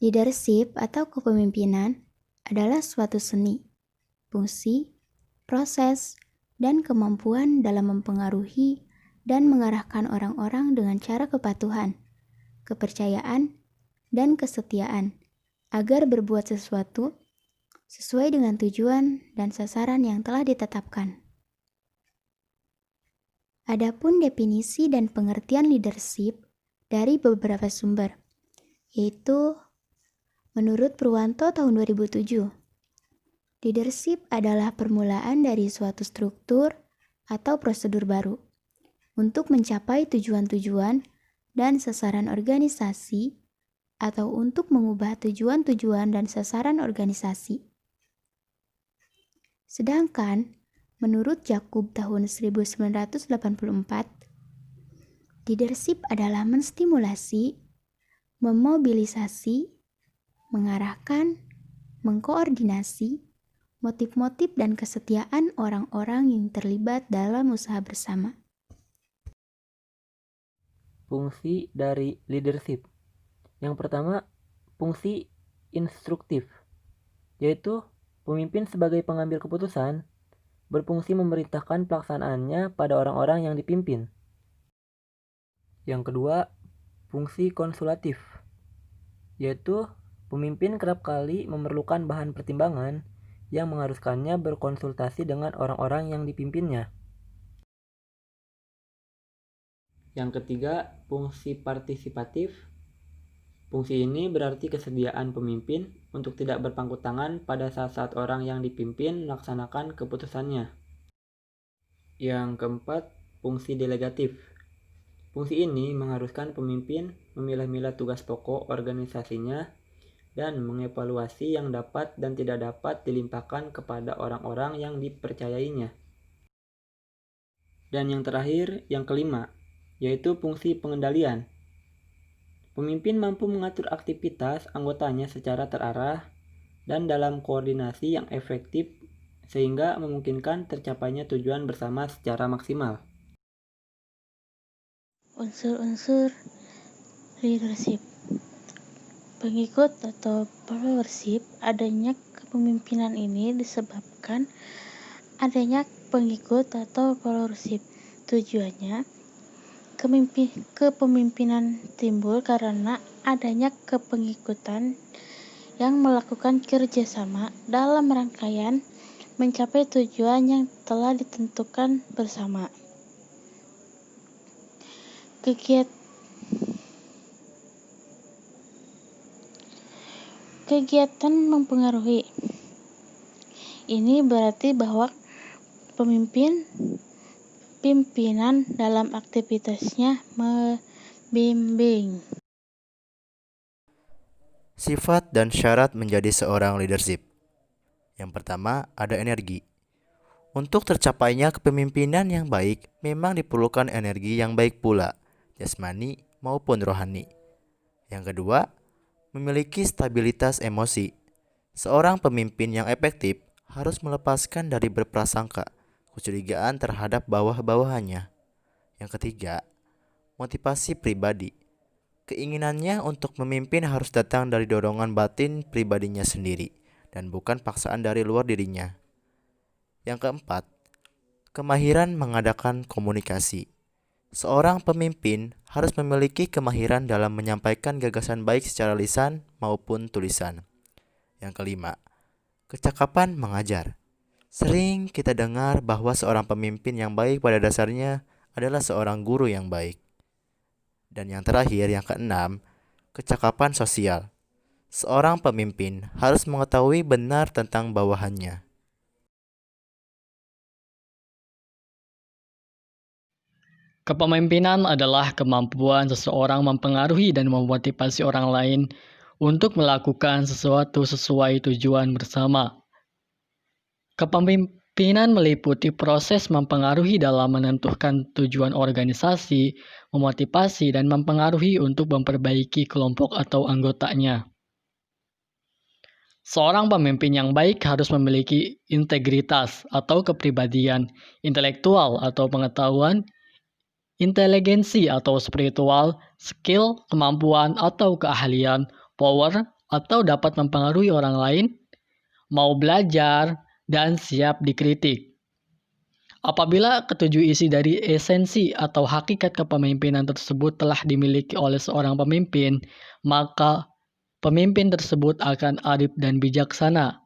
Leadership atau kepemimpinan adalah suatu seni, fungsi, proses, dan kemampuan dalam mempengaruhi dan mengarahkan orang-orang dengan cara kepatuhan, kepercayaan, dan kesetiaan agar berbuat sesuatu sesuai dengan tujuan dan sasaran yang telah ditetapkan. Adapun definisi dan pengertian leadership dari beberapa sumber, yaitu menurut Purwanto tahun 2007, leadership adalah permulaan dari suatu struktur atau prosedur baru untuk mencapai tujuan-tujuan dan sasaran organisasi atau untuk mengubah tujuan-tujuan dan sasaran organisasi. Sedangkan, menurut Jakub tahun 1984, leadership adalah menstimulasi, memobilisasi, mengarahkan, mengkoordinasi, motif-motif dan kesetiaan orang-orang yang terlibat dalam usaha bersama. Fungsi dari leadership. Yang pertama, fungsi instruktif, yaitu pemimpin sebagai pengambil keputusan berfungsi memerintahkan pelaksanaannya pada orang-orang yang dipimpin. Yang kedua, fungsi konsulatif, yaitu pemimpin kerap kali memerlukan bahan pertimbangan yang mengharuskannya berkonsultasi dengan orang-orang yang dipimpinnya. Yang ketiga, fungsi partisipatif. Fungsi ini berarti kesediaan pemimpin untuk tidak berpangku tangan pada saat-saat orang yang dipimpin melaksanakan keputusannya. Yang keempat, fungsi delegatif. Fungsi ini mengharuskan pemimpin memilah-milah tugas pokok organisasinya dan mengevaluasi yang dapat dan tidak dapat dilimpahkan kepada orang-orang yang dipercayainya. Dan yang terakhir, yang kelima, yaitu fungsi pengendalian. Pemimpin mampu mengatur aktivitas anggotanya secara terarah dan dalam koordinasi yang efektif sehingga memungkinkan tercapainya tujuan bersama secara maksimal. Unsur-unsur leadership. Pengikut atau followership, adanya kepemimpinan ini disebabkan adanya pengikut atau followership. Tujuannya, kepemimpinan timbul karena adanya kepengikutan yang melakukan kerjasama dalam rangkaian mencapai tujuan yang telah ditentukan bersama. Kegiatan mempengaruhi. Ini berarti bahwa pimpinan dalam aktivitasnya membimbing. Sifat dan syarat menjadi seorang leadership. Yang pertama, ada energi. Untuk tercapainya kepemimpinan yang baik, memang diperlukan energi yang baik pula, jasmani maupun rohani. Yang kedua, memiliki stabilitas emosi. Seorang pemimpin yang efektif harus melepaskan dari berprasangka, kecurigaan terhadap bawah-bawahannya. Yang ketiga, motivasi pribadi. Keinginannya untuk memimpin harus datang dari dorongan batin pribadinya sendiri dan bukan paksaan dari luar dirinya. Yang keempat, kemahiran mengadakan komunikasi. Seorang pemimpin harus memiliki kemahiran dalam menyampaikan gagasan baik secara lisan maupun tulisan. Yang kelima, kecakapan mengajar. Sering kita dengar bahwa seorang pemimpin yang baik pada dasarnya adalah seorang guru yang baik. Dan yang terakhir, yang keenam, kecakapan sosial. Seorang pemimpin harus mengetahui benar tentang bawahannya. Kepemimpinan adalah kemampuan seseorang mempengaruhi dan memotivasi orang lain untuk melakukan sesuatu sesuai tujuan bersama. Kepemimpinan meliputi proses mempengaruhi dalam menentukan tujuan organisasi, memotivasi, dan mempengaruhi untuk memperbaiki kelompok atau anggotanya. Seorang pemimpin yang baik harus memiliki integritas atau kepribadian, intelektual atau pengetahuan, inteligensi atau spiritual, skill, kemampuan atau keahlian, power atau dapat mempengaruhi orang lain, mau belajar, dan siap dikritik. Apabila ketujuh isi dari esensi atau hakikat kepemimpinan tersebut telah dimiliki oleh seorang pemimpin, maka pemimpin tersebut akan arif dan bijaksana,